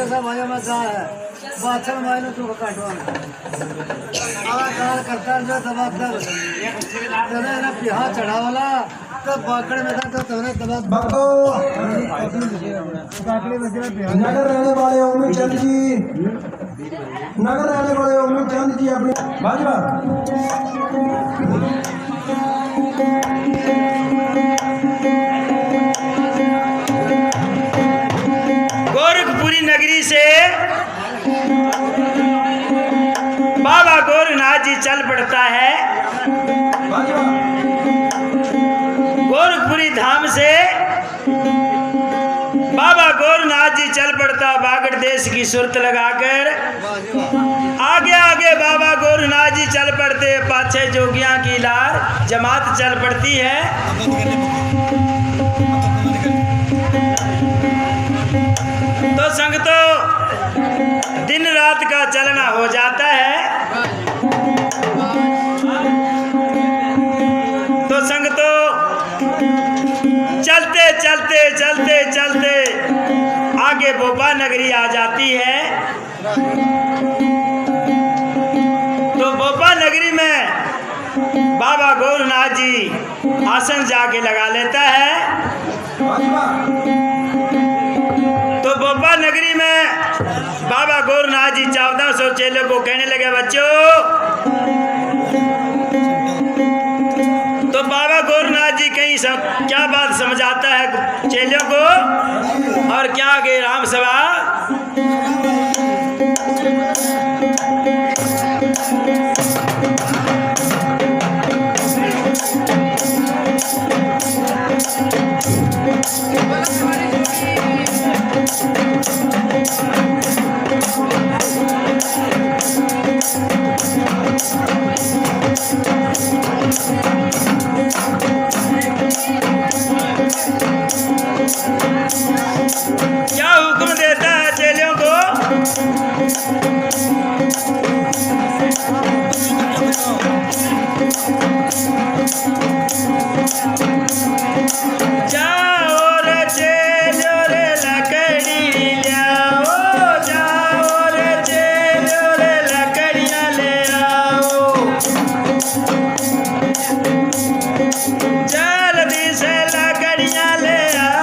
ऐसा भाई मैं कहा है बादशाह मायने तो काटवा आवाज करता है जो दबाकर तेरे ना पिहा चढ़ा वाला तो बाकड़ में था तो तोने दबा बको काकड़े में तेरा पिहा नगर रहने वाले उम्मीद चंद जी, नगर रहने वाले उम्मीद चंद जी अपनी भाजपा गोरखपुरी नगरी से बाबा गोरखनाथ जी चल पड़ता है। भाजपा गोरखपुरी धाम से बाबा गोरखनाथ जी चल पड़ता बागड़ देश की सुरत लगाकर। आगे आगे बाबा गोरखनाथ जी चल पड़ते, पाछे जोगियां की लार जमात चल पड़ती है। तो संगतो दिन रात का चलना हो जाता है। तो संगतो चलते चलते चलते चलते आगे बोपा नगरी आ जाती है। तो बोपा नगरी में बाबा गोरखनाथ जी आसन जाके लगा लेता है। भाजपा तो बोपा नगरी में बाबा गोरखनाथ जी 1400 चेलों को कहने लगे, बच्चों तो बाबा गोरखनाथ जी कहीं क्या बात समझाता है चेलों को और क्या आगे राम सभा। क्या हुक्म देता है चेलों को? जाओ रे चेलो रे लकड़ी लाओ, जाओ रे चेलो रे लकड़ियां ले आओ, जल्दी से लकड़ियां ले आओ।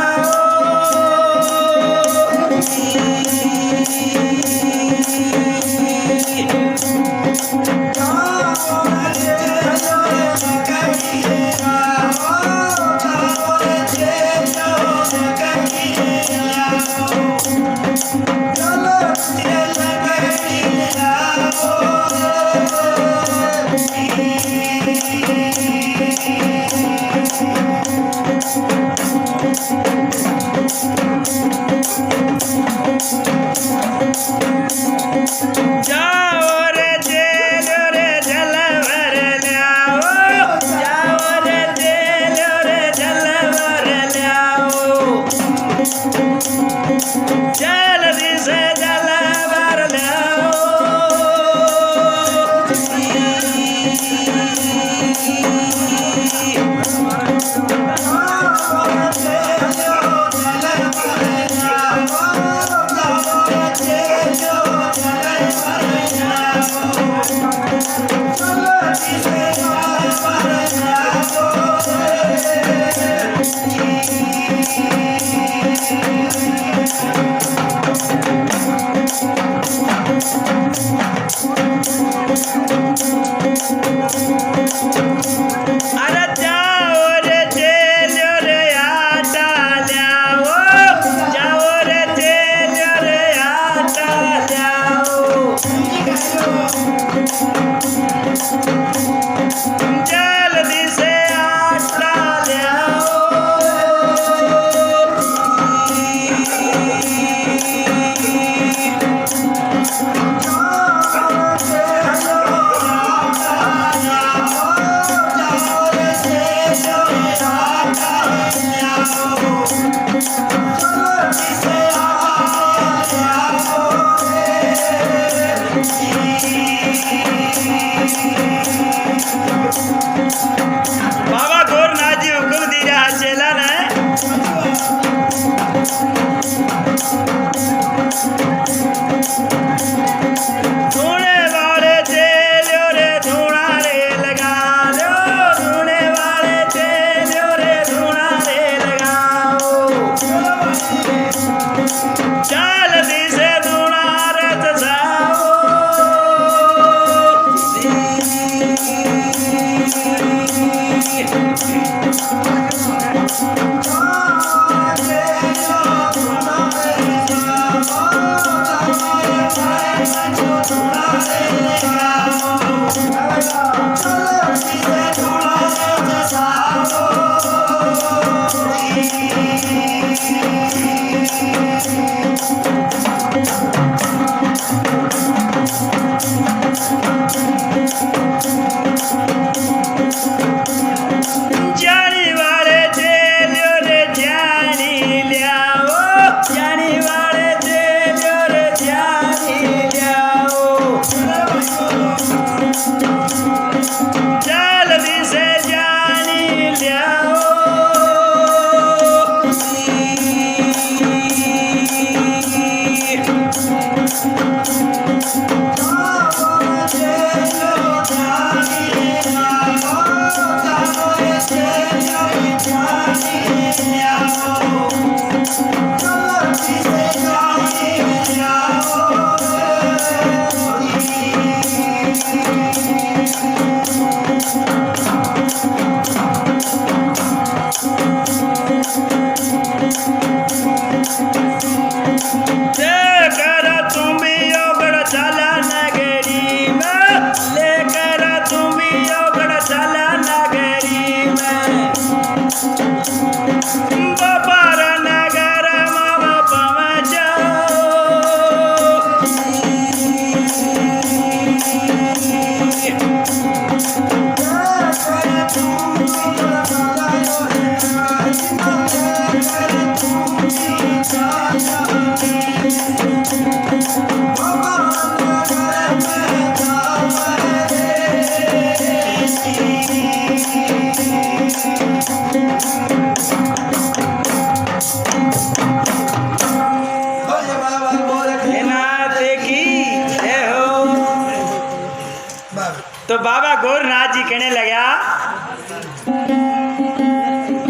तो बाबा गोरनाथ जी कहने लगा,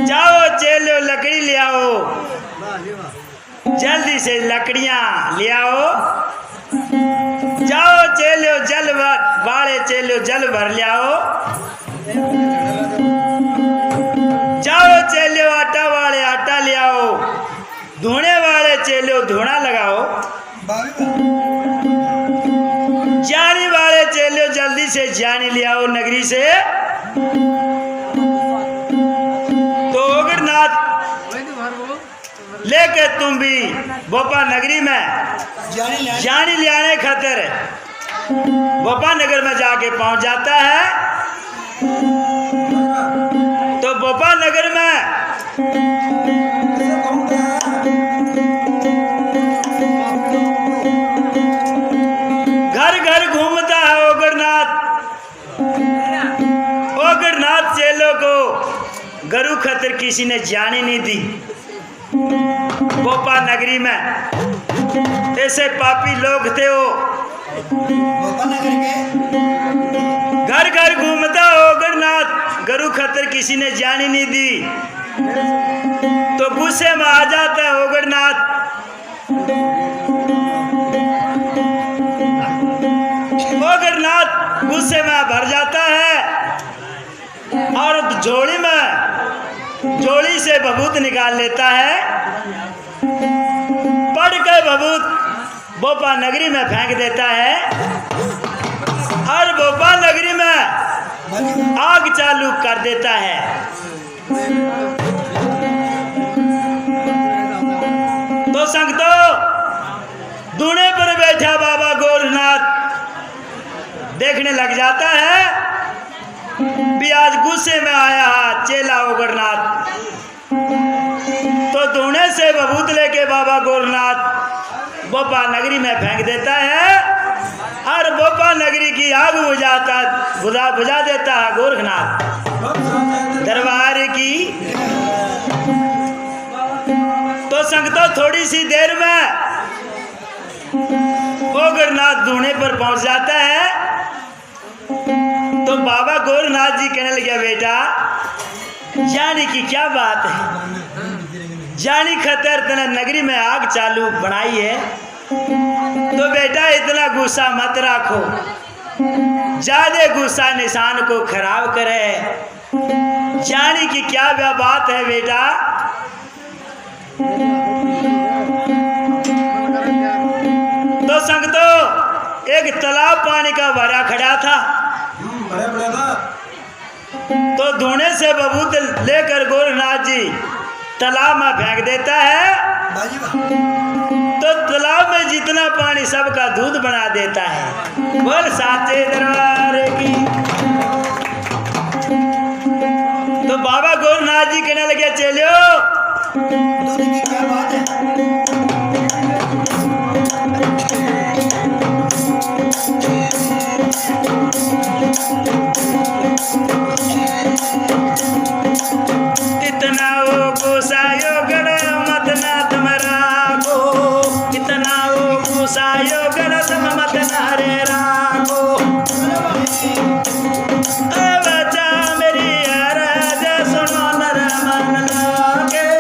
जाओ चेलो लकड़ी ले आओ, जल्दी से लकड़ियां ले आओ। जाओ चेलो जल वाले चेलो जल भर ले आओ। जाओ चेलो आटा वाले आटा ले आओ। धुने वाले चेलो धुना लगाओ। जानी वाले चेलो जल्दी से जानी ले आओ नगरी से। तो ओगरनाथ लेके तुम भी भोपा नगरी में जानी ले आने खातिर भोपा नगर में जाके पहुंच जाता है। तो भोपा नगर में घर घर घूमता है ओगरनाथ। ओगरनाथ चेलों को गरु खतर किसी ने जानी नहीं दी। भोपा नगरी में ऐसे पापी लोग थे वो। घर घर घूमता ओगरनाथ, गरु खतर किसी ने जानी नहीं दी। तो गुस्से में आ जाता है ओगरनाथ। ओगरनाथ गुस्से में भर जाता है और झोली से भभूत निकाल लेता है। पड़ के भभूत भोपा नगरी में फेंक देता है और भोपा नगरी में आग चालू कर देता है। तो संगतो दूने पर बैठा बाबा गोरनाथ देखने लग जाता है भी आज गुस्से में आया चेला ओगरनाथ। तो धुने से भभूत लेके बाबा गोरनाथ भोपा नगरी में फेंक देता है और भोपा नगरी की आग बुझा देता है गोरखनाथ दरबार की। तो संगतो थोड़ी सी देर में ओगरनाथ धुने पर पहुंच जाता है। तो बाबा गोरनाथ जी कहने लगे, बेटा जानी की क्या बात है, जानी खतर तने नगरी में आग चालू बनाई है। तो बेटा इतना गुस्सा मत रखो, ज्यादा गुस्सा निशान को खराब करे। जानी की क्या बात है बेटा। एक तालाब पानी का भरा खड़ा था। भरा पड़ा था। तो धोने से बबूत लेकर गोरखनाथ जी तालाब में फेंक देता है। तो तालाब में जितना पानी सबका दूध बना देता है। बोल साचे दरबार की। तो बाबा गोरखनाथ जी कहने लगे चलो दूध की क्या बात है? इतना वो गुसायो गड़ मत ना तुम्हारा को, इतना वो गुसायो गड़ तुम मत ना रे राको। बचा मेरी आराज सुनो नर मन लागे।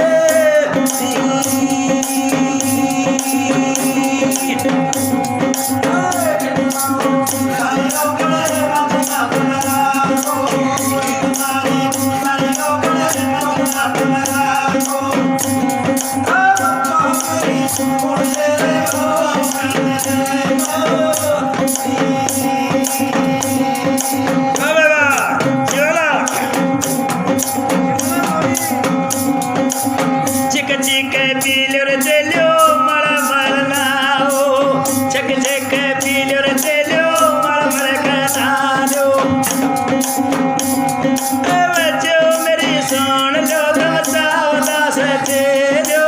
चिक चिक पीलो रे चलो मड़ मड़ नाओ, चिक चिक पीलो रे चलो मड़ मड़ कनालो। बच्चो मेरी सुन लो तुम सावधा सचेलो।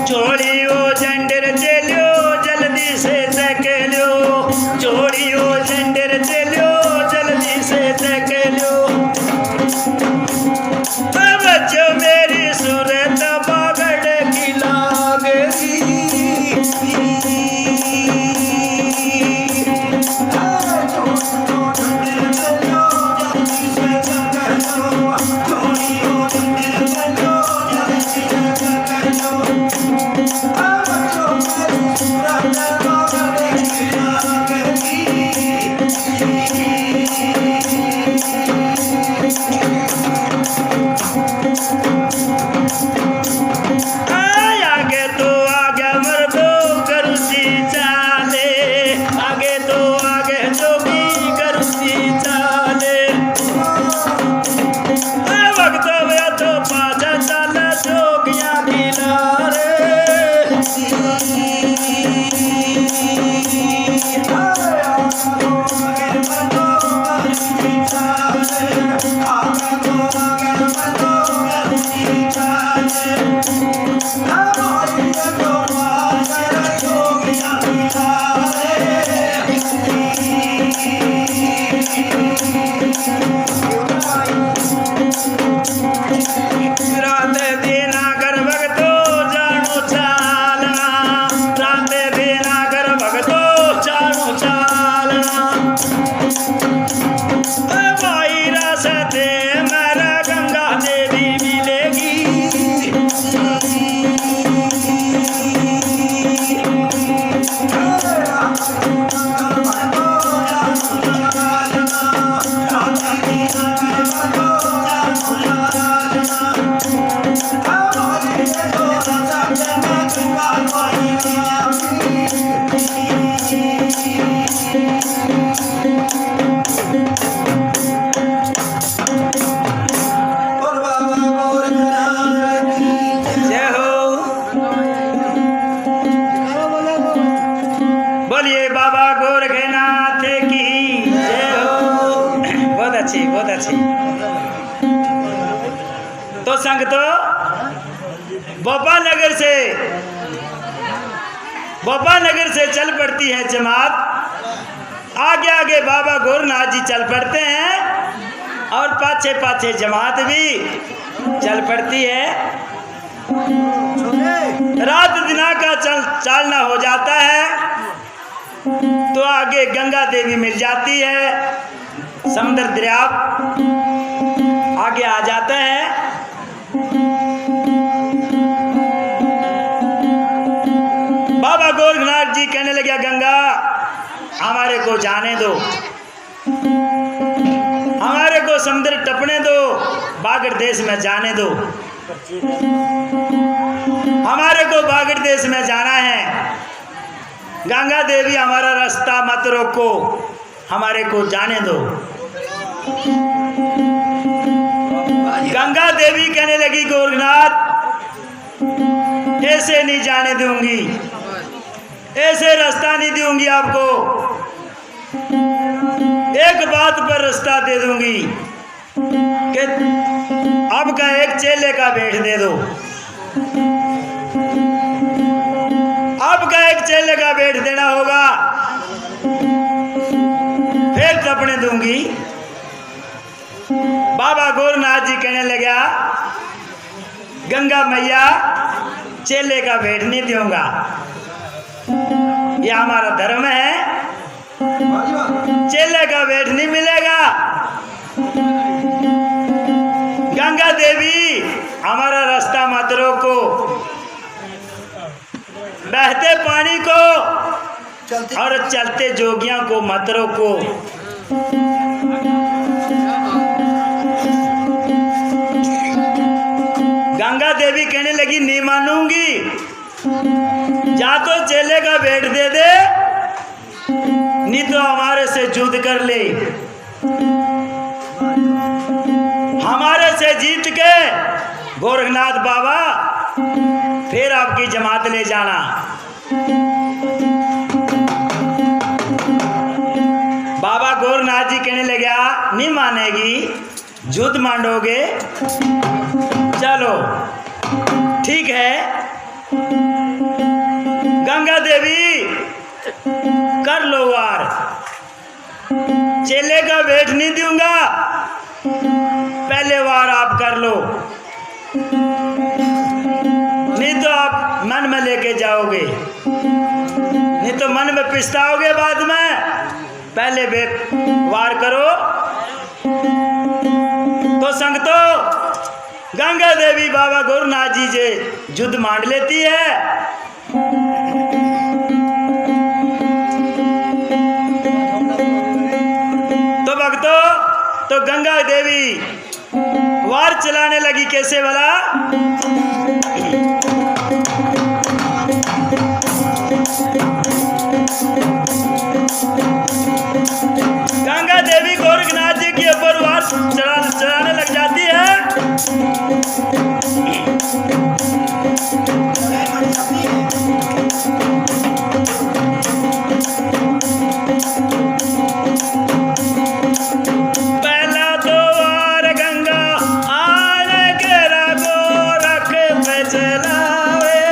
जोड़ियो झंडर चलो जल्दी से तक लो, जोड़ियो झंडर चलो जल्दी से तक लो। बच्चों मेरी सूरत बागड़ की लागेगी। आगे तो आगे मर्दो करुसी चाले, आगे तो आगे जोगी करुसी चाले। वक्त में तो पाछा चाल जोगिया किनारे। रात देना कर भगतो जानो चालना, रात देना कर भगतो जानो चालना। भाई रास्ते मेरा गंगा देवी मिलेगी। जय हो, बोलिए बाबा गोरखनाथ की जय हो। बहुत अच्छी, बहुत अच्छी। तो संगतो भोपाल नगर से चल पड़ती है जमात। आगे आगे बाबा गोरखनाथ जी चल पड़ते हैं और पाछे पाछे जमात भी चल पड़ती है। रात दिना का चलना हो जाता है। तो आगे गंगा देवी मिल जाती है, समुद्र दरिया आगे आ जाता है। बाबा गोरखनाथ जी कहने लगे गंगा हमारे को जाने दो, हमारे को समुद्र टपने दो, बागड़ देश में जाने दो, हमारे को बागड़ देश में जाना है। गंगा देवी हमारा रास्ता मत रोको, हमारे को जाने दो। गंगा देवी कहने लगी गोरखनाथ ऐसे नहीं जाने दूंगी, ऐसे रास्ता नहीं दूंगी आपको, एक बात पर रास्ता दे दूंगी कि अब का एक चेले का भेंट दे दो, अब का एक चेले का भेंट देना होगा, फिर टपने दूंगी। बाबा गोरखनाथ जी कहने लगा गंगा मैया चेले का भेंट नहीं दूंगा, ये हमारा धर्म है, चेले का भेंट नहीं मिलेगा। गंगा देवी हमारा रास्ता मत रोको, बहते पानी को और चलते जोगियां को मत रोको। गंगा देवी कहने लगी नहीं मानूंगी, या तो चेले का भेंट दे दे, नहीं तो हमारे से युद्ध कर ले, हमारे से जीत के गोरखनाथ बाबा फिर आपकी जमात ले जाना। बाबा गोरखनाथ जी कहने लगा नहीं मानेगी, युद्ध मांडोगे, चलो ठीक है। गंगा देवी कर लो वार, चेले का भेंट नहीं दूंगा, पहले वार आप कर लो, नहीं तो आप मन में लेके जाओगे, नहीं तो मन में पछताओगे बाद में, पहले वार करो। तो संगतो गंगा देवी बाबा गोरखनाथ जी से युद्ध मांड लेती है। तो भक्तों तो गंगा देवी वार चलाने लगी, कैसे भला? गंगा देवी गोरखनाथ जी के ऊपर वार चलाने लग जाती है। पहला तो वार गंगा आने के गोरख पे चलावे,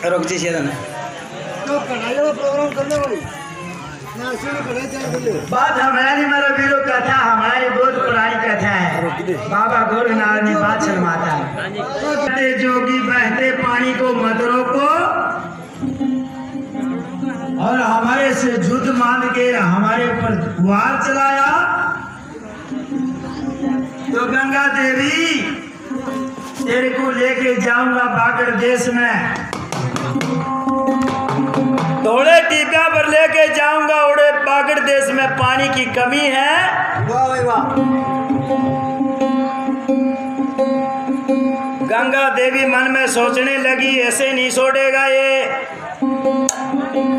रुक जी शेदन तो कढ़ाई वाला प्रोग्राम करने भाई ना ऐसे में कढ़ाई तैयार कर ले बात हमारी मेरा वीरो कथा हमारी बहुत पुरानी कथा है। बाबा गोरखनाथ ने बात शर्माता है। बहते जोगी बहते पानी को मत रोको और हमारे से युद्ध मान के हमारे ऊपर वार चलाया तो गंगा देवी तेरे को लेके जाऊंगा बागड़ देश में, थोड़े टीका पर लेके जाऊंगा उड़े बागड़ देश में पानी की कमी है। वाह भाई वाह। गंगा देवी मन में सोचने लगी ऐसे नहीं छोड़ेगा ये,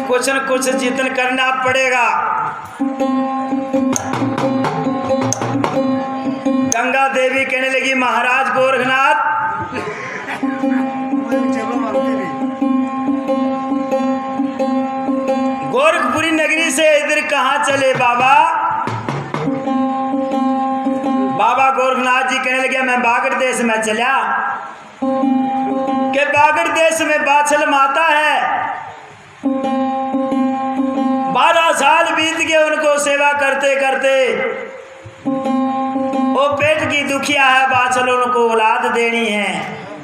कुछ न कुछ जितन करना पड़ेगा। गंगा देवी कहने लगी महाराज गोरखनाथ गोरखपुरी नगरी से इधर कहाँ चले बाबा? बाबा गोरखनाथ जी कहने लगे मैं बागड़ देश में चला कि बागड़ देश में बाछल माता है, 12 साल बीत गए उनको सेवा करते करते, वो पेट की दुखिया है, बाछल उनको औलाद देनी है,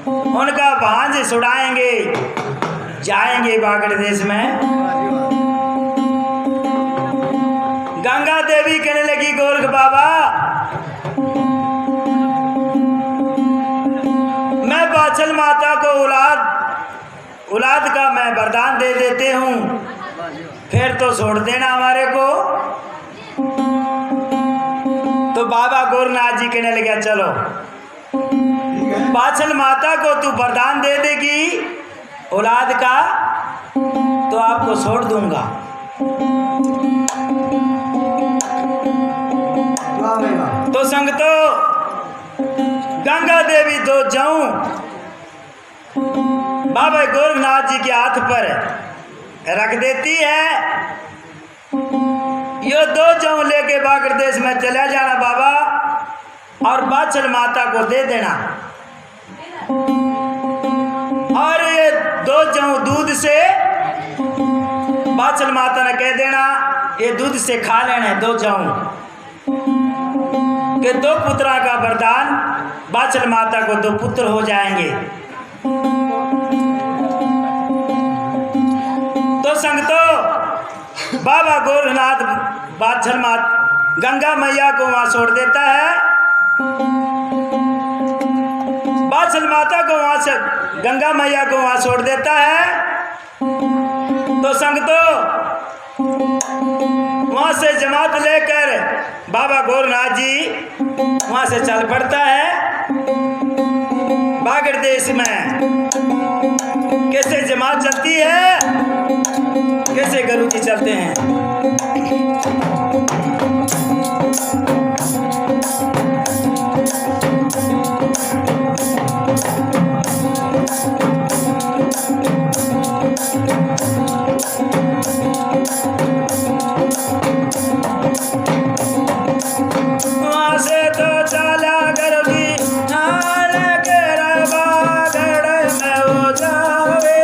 उनका भांज छुड़ाएंगे, जाएंगे बागड़ देश में। गंगा देवी कहने लगी गोरख बाबा मैं बाछल माता को औलाद का मैं वरदान दे देते हूँ, फिर तो छोड़ देना हमारे को। तो बाबा गोरखनाथ जी कहने लगे चलो बाछल माता को तू वरदान दे देगी औलाद का तो आपको छोड़ दूंगा। तो संगतो गंगा देवी दो जाऊं बाबा गोरखनाथ जी के हाथ पर रख देती है, ये 2 जाऊं लेके बागड़ देश में चला जाना बाबा और बाछल माता को दे देना, और ये 2 जाऊं दूध से बाछल माता ने कह देना ये दूध से खा लेना 2 जाऊं कि 2 पुत्रा का वरदान बाछल माता को 2 पुत्र हो जाएंगे। तो संगतो बाबा गोरखनाथ बाछल माता गंगा मैया को वहां छोड़ देता है, बाछल माता को वहां से गंगा मैया को वहां छोड़ देता है। तो संगतो वहां से जमात लेकर बाबा गोरखनाथ जी वहां से चल पड़ता है बागड़ देश में। कैसे जमात चलती है, कैसे गुरु जी चलते हैं। वहां से तो चला कर भी नार के बागड़ में हो जावे,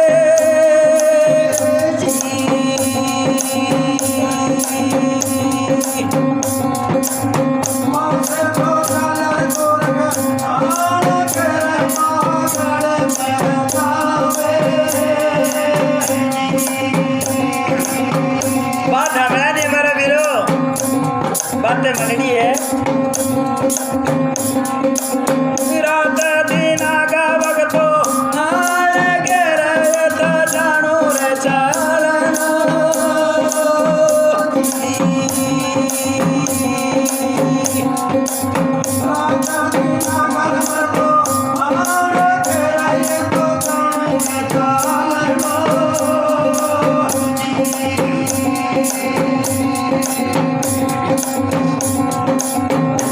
बात हमारा नहीं मेरा वीरो, बातें मननी है। रात दिन आगा भगतो नार के रत जानो रे चालना,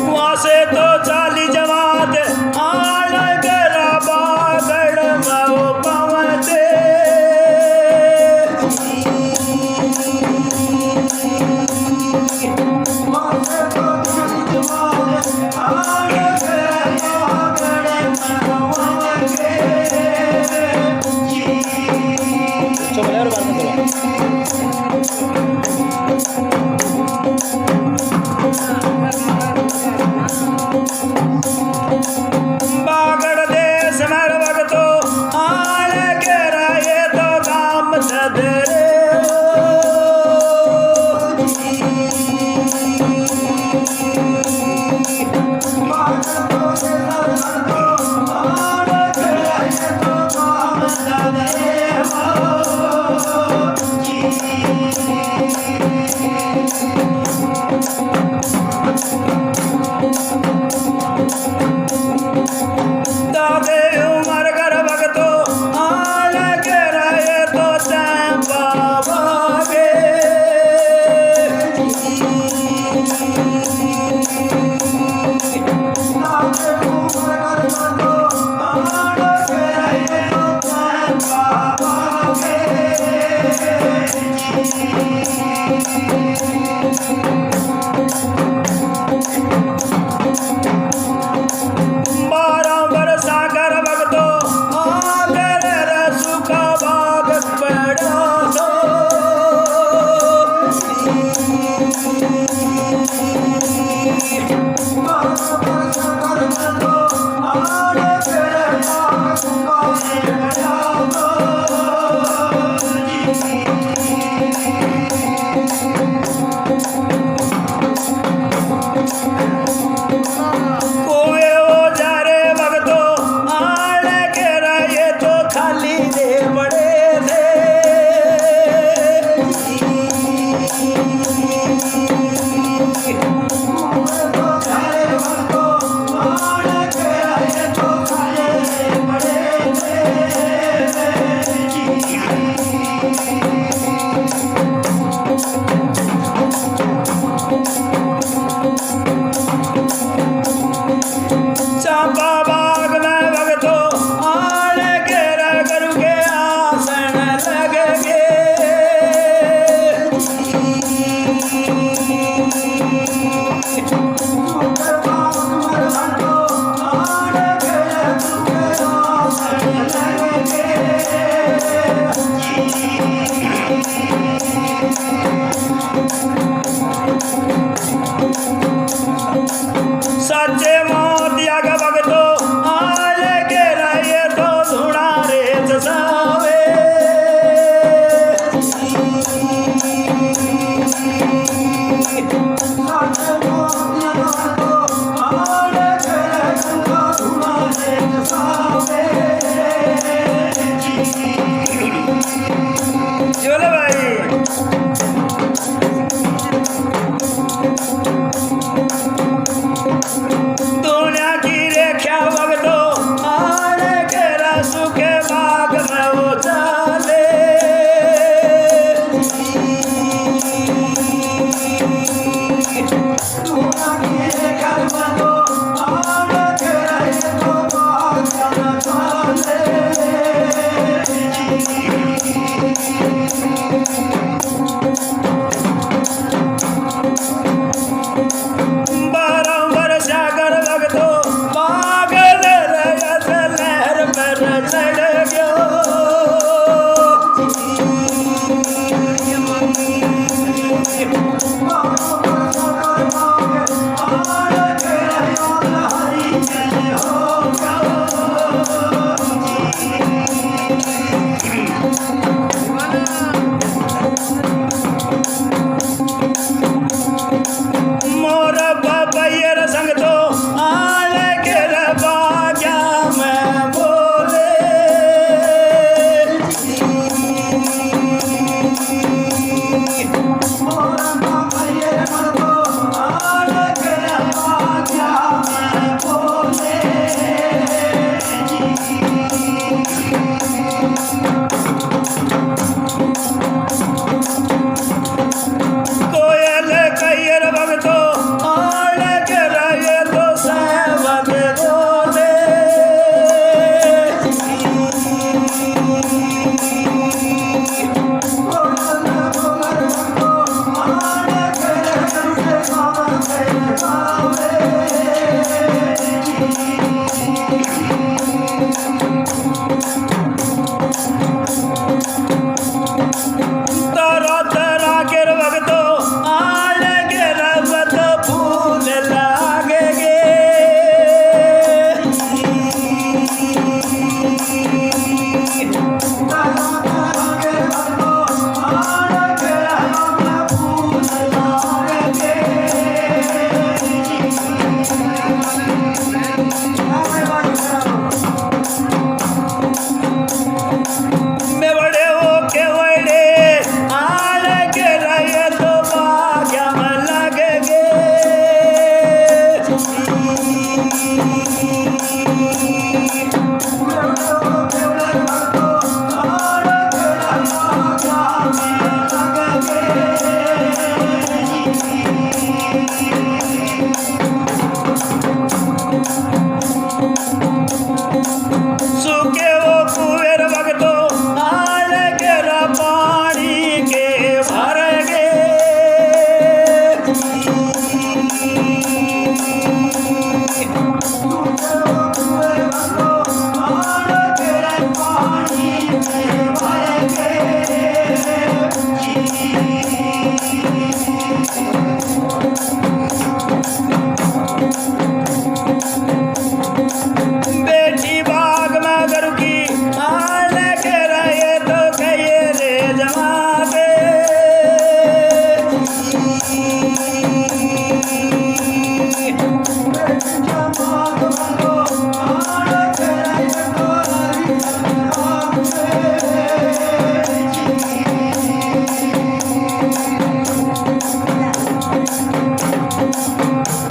वहां से तो 40 जवान सूखे वो कुएर वगतो आल केरा पानी के भर गे बेटी बाग में गरु की आल के रहे तो कहे रे जमाते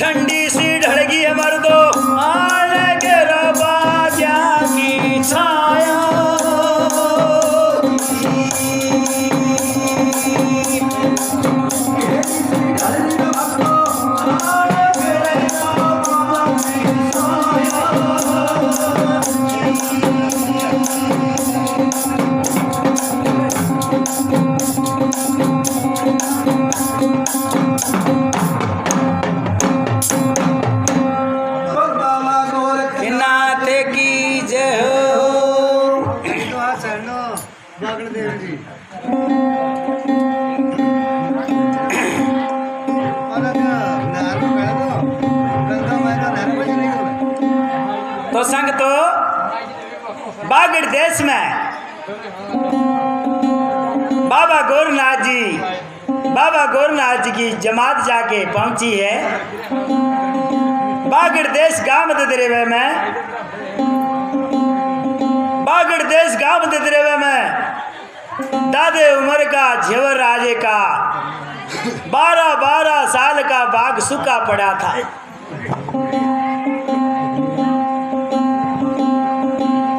ठंडी सी ढड़गी है मर्दो आल के रबाजा की छाया बाबा गोरख नाथ की जय हो। तो आ चढ़नो बागड़ देव जी अलग नहर में गए तो गंगा माता नहर में चली गई तो संग तो बागड़ देश में बाबा गोरनाथ जी की जमात जाके पहुंची है बागड़ देश गांव ददरेवे में बागड़ देश गांव ददरेवे में दादे उम्र का झेवर राजे का 12 साल का बाग सूखा पड़ा था।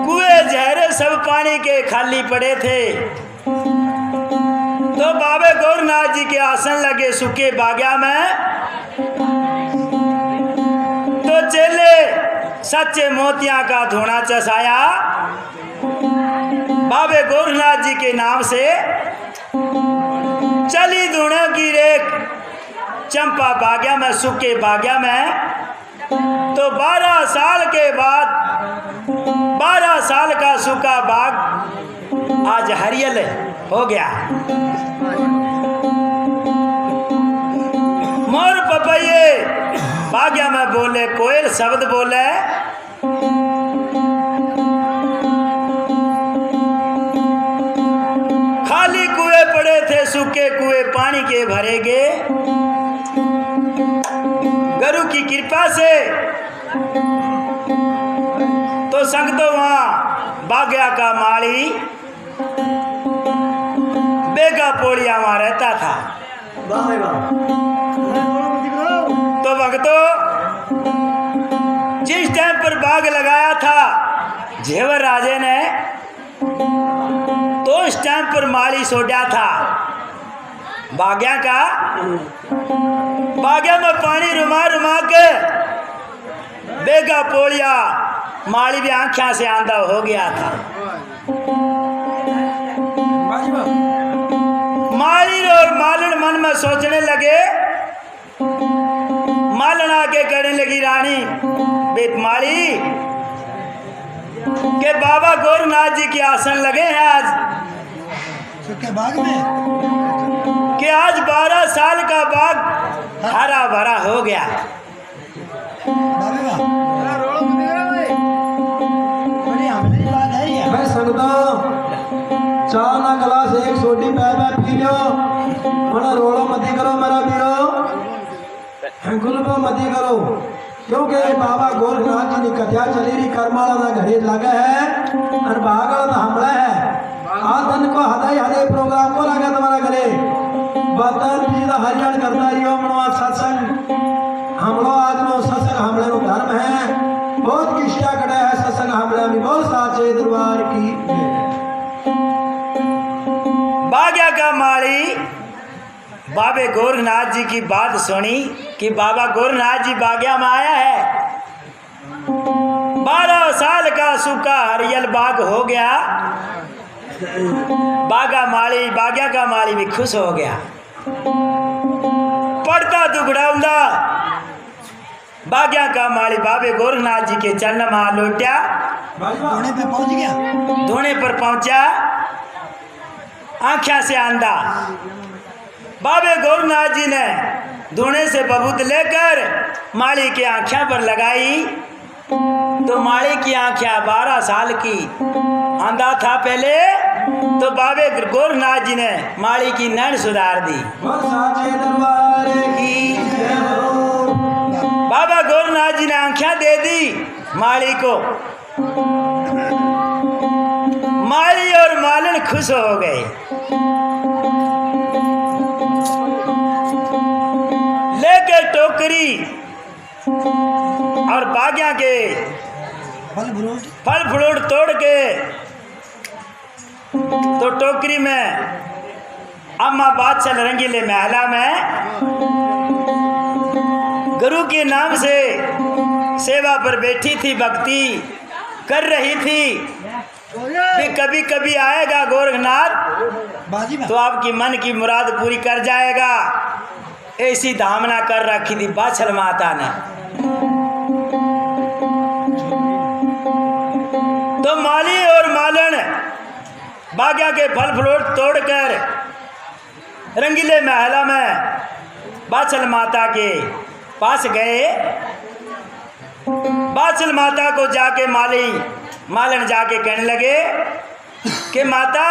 कुएं जहरे सब पानी के खाली पड़े थे तो बाबे गोरनाथ जी के आसन लगे सूखे बाग्या में तो चेले सच्चे मोतियां का धोना चसाया बाबे गोरनाथ जी के नाम से चली धुने की रेख चंपा बाग्या में सूखे बाग्या में तो 12 साल के बाद 12 साल का सूखा बाग आज हरियल हो गया। मोर पपैये बाग्या में बोले कोयल शब्द बोले खाली कुएं पड़े थे सूखे कुएं पानी के भरेगे गुरु की कृपा से तो संग तो वहां बाग्या का माली बेगा पोड़िया वहां रहता था। तो भक्तो जिस टाइम पर बाग लगाया था झेवर राजे ने तो उस टाइम पर माली सोड़ा था बाग्या का बाग्या में पानी रुमा रुमा के बेगा पोड़िया माली भी आंखिया से आंधा हो गया था। माली और मालन मन में सोचने लगे मालन आके करने लगी रानी बेट माली के बाबा गोरनाथ जी के आसन लगे हैं आज सूखे बाग में कि आज 12 साल का बाग हरा भरा हो गया। बाबे बा रोड़ा मत करो भाई बड़ी हमने बात है ये मैं संगता चाह ना गिलास एक सोडी पै पी लो मना रोड़ा मती करो मेरा वीरो गुलबो मती करो क्योंकि बाबा गोरखनाथ जी की कथा चली रही करमाला का घरे लगा है और भागल का हमला है आज दिन को हदाई हदे प्रोग्राम को लगा तुम्हारा घरे बतन जी का हरियाण करता रही मनवा सत्संग हमलो आज नो सत्संग हमले नो धर्म है बहुत किस्सा कटा है सत्संग हमले में बहुत साचे दरबार की बाग्या का माली बाबे गोरखनाथ जी की बात सुनी कि बाबा गोरखनाथ जी बाग्या में आया है। 12 साल का सूखा हरियल बाग हो गया। बाग्या का माली भी खुश हो गया। पड़ता दुखड़ाउंदा बाग्या का माली बाबे गोरखनाथ जी के चरण में लौटा। धोने पे पहुंच गया। धोने पर पहुंचा, आंखा से आंधा। बाबे गोरखनाथ जी ने धोने से बबूत लेकर माली की आंखों पर लगाई तो माली की आंखें 12 साल की आंधा था पहले, तो बाबे गोरखनाथ जी ने माली की नैन सुधार दी। बाबा गोरखनाथ जी ने आंखें दे दी माली को। माली और मालन खुश हो गए। लेके टोकरी और बाग्या के फल फ्रूट तोड़ के तो टोकरी में अम्मा बादशाह रंगीले महला में गुरु के नाम से सेवा पर बैठी थी, भक्ति कर रही थी कि कभी कभी आएगा गोरखनाथ तो आपकी मन की मुराद पूरी कर जाएगा। ऐसी धामना कर रखी थी बाछल माता ने। तो माली और मालन बाग्या के फल फ्रूट तोड़कर रंगीले महला में बाछल माता के पास गए। बाछल माता को जाके मालन जाके कहने लगे कि माता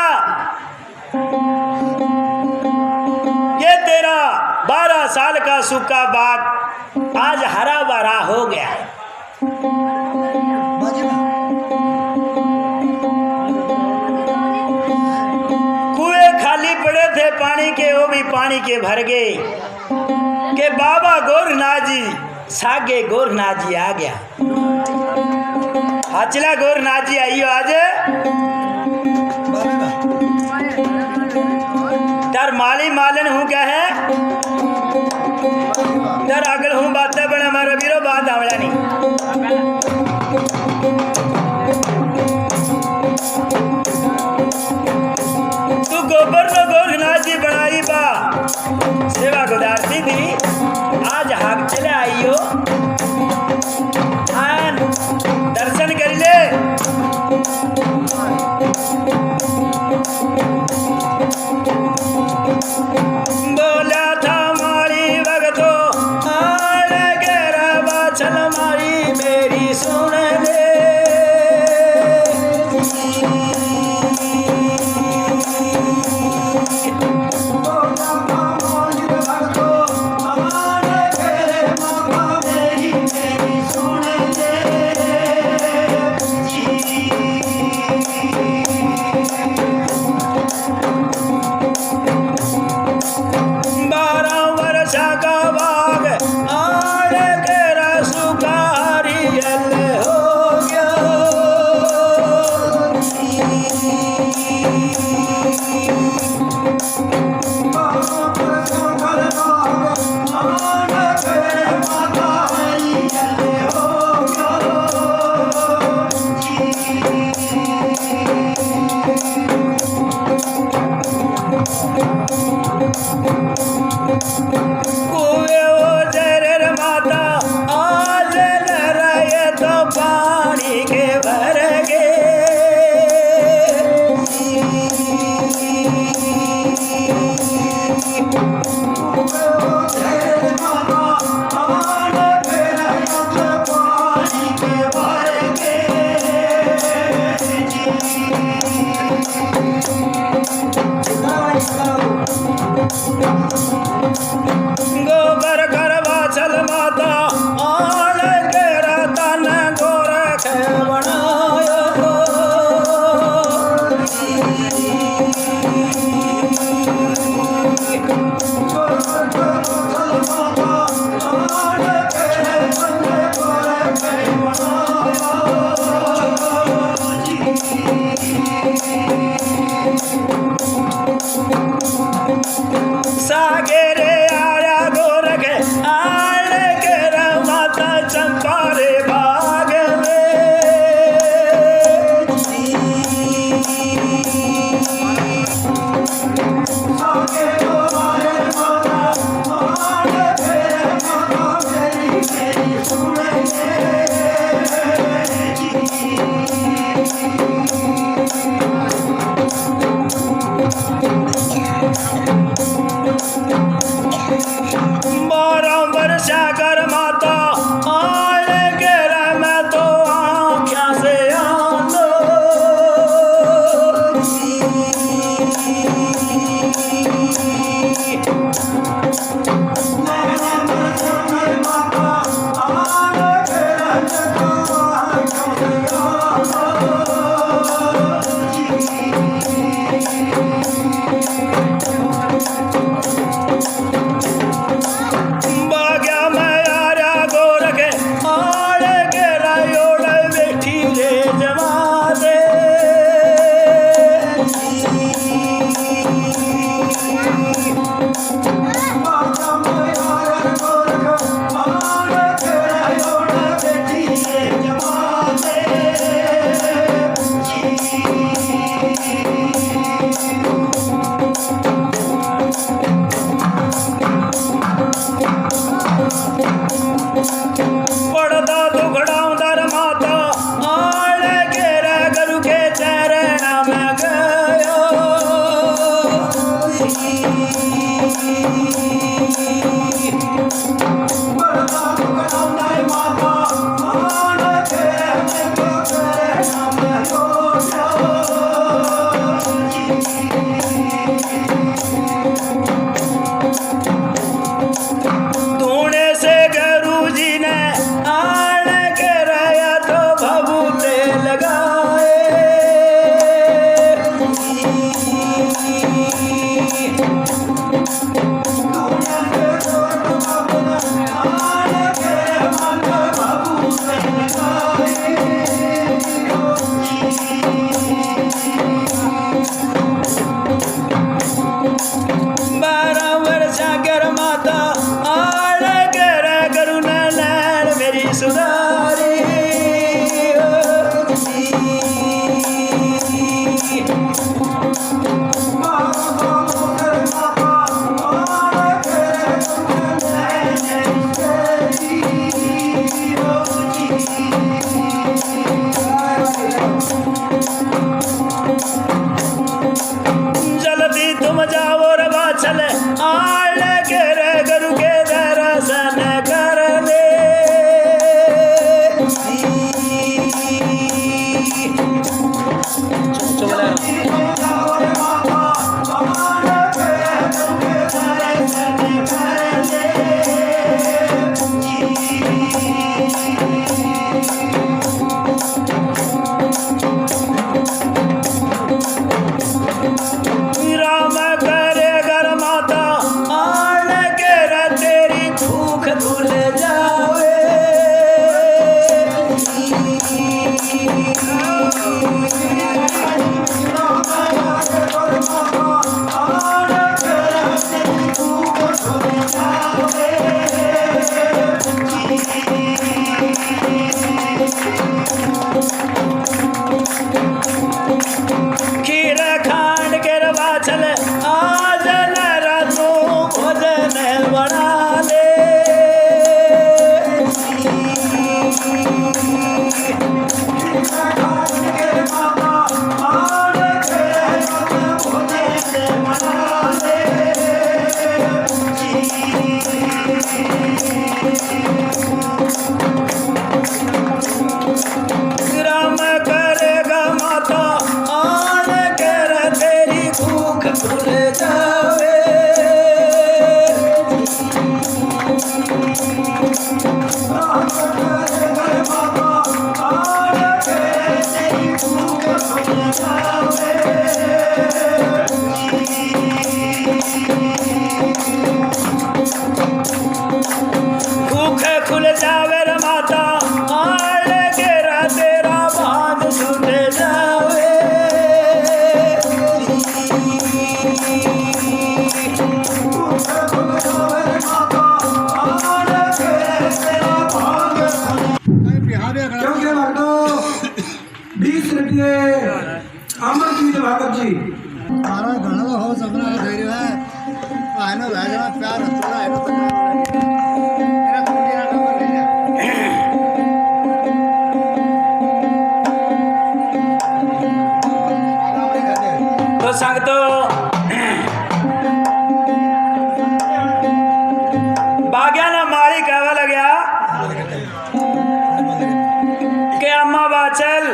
ये तेरा 12 साल का सूखा बाग आज हरा भरा हो गया। कुएं खाली पड़े थे पानी के, वो भी पानी के भर गए कि बाबा गोरखनाथ जी सागे गोरखनाथ जी आ गया। अचला गोरखनाथ जी आइयो आज तर माली मालन हूँ क्या है तर अगल हूँ बात बना हमारा वीरो बात आवड़ा नहीं। तू गोबर तो गोरखनाथ जी बनाई बा सेवा गुजारती थी, आज हाथ चले आइयो दर्शन कर ले। बोला था मारी भगतो आने के रवा चल मारी मेरी सुन ले। गोबर घर बाछल माता आन के रतन गोरख बनायो। बाग्या में आर्या गोरख आड़ के रायोड़ बैठी रे जमाते पड़दा दुखड़ाउंदर माता आड़ के रे गुरु के चरण में गयो धूने से गुरु जी ने आड़ के रया तो भभूते लगाए बारह वर्ष कर माता आड़ के रे गुरु ने नैन मेरी सुधारी जल्दी तुम जाओ रे बाछल आड़ के रे गुरु के दर्शन कर ले राम करे घर माता आड़ के रे तेरी भूख भूल जावे खीर खांड के बाछल आज नरा तू भोजन बना ले राम करेगा माता आड़ के रे तेरी भूख भूल जावे भूख खुल जावे रे माता आड़ के रे तेरा भाग छूट जावे क्योंकि भक्तों 20 रुपये अमर जी भागवत जी मारा घना तो हो सपना धैर्य है आनो भेजना प्यार थोड़ा है तो मेरा कुटी ना कर ले तो संगतो बाग्या ना मारी कहवा लग्या के अम्मा बाचल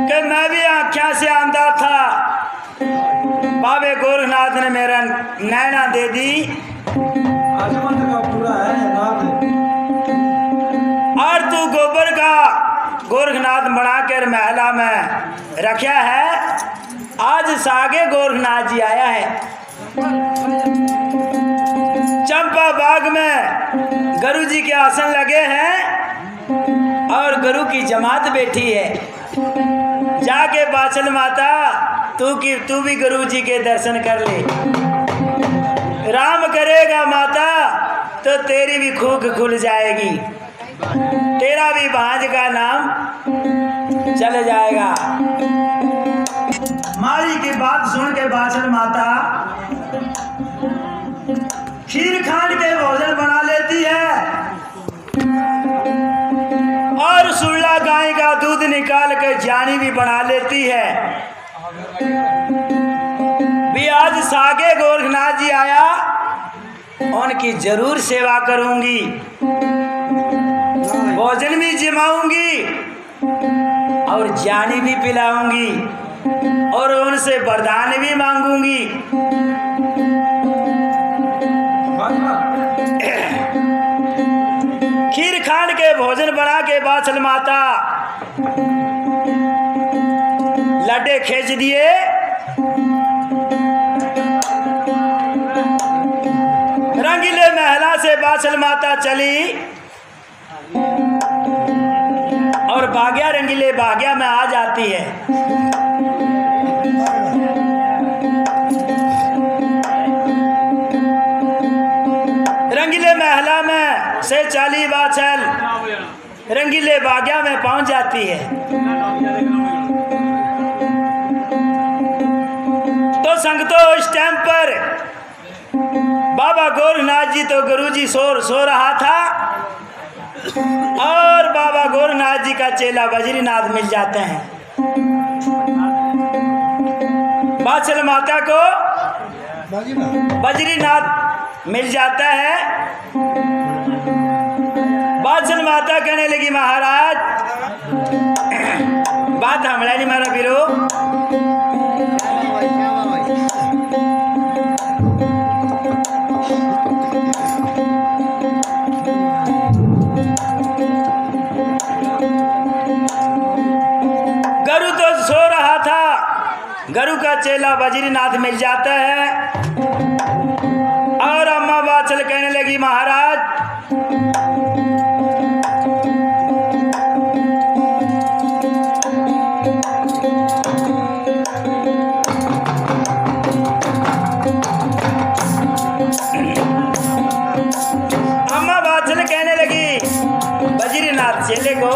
कि मैं भी आख्या से आंदा था बाबे गोरखनाथ ने मेरा नैना दे दी आजमत का पूरा है रात और तू गोबर का गोरखनाथ बना कर महला में रखा है आज सागे गोरखनाथ जी आया है। चंपा बाग में गुरु जी के आसन लगे हैं और गुरु की जमात बैठी है। जाके बाचल माता तू भी गुरु जी के दर्शन कर ले। राम करेगा माता तो तेरी भी खूक खुल जाएगी, तेरा भी भांज का नाम चल जाएगा। मारी की बात सुन के बाचल माता खीर खांड के भोजन बना लेती है और सुल्ला गाय का दूध निकाल कर जानी भी बना लेती है। भी आज सागे गोरखनाथ जी आया, उनकी जरूर सेवा करूंगी, भोजन भी जमाऊंगी और जानी भी पिलाऊंगी और उनसे वरदान भी मांगूंगी। खीर खांड के भोजन बना के बाचल माता लड्डे खींच दिए। रंगीले महला से बाचल माता चली और बाग्या रंगीले बाग्या में आ जाती है। रंगीले महला में से चाली बाचल रंगीले बाग्या में पहुंच जाती है। तो संगतो इस टाइम पर बाबा गोरखनाथ जी तो गुरु जी सो रहा था और बाबा गोरखनाथ जी का चेला बजरीनाथ मिल जाते हैं। बाचल माता को बजरीनाथ मिल जाता है। बाचल माता कहने लगी महाराज बात हमला नहीं मारा बीरो। गुरु तो सो रहा था, गुरु का चेला बजरीनाथ मिल जाता है और अम्मा बाचल कहने लगी महाराज अम्मा बाचल कहने लगी बजरीनाथ चेले को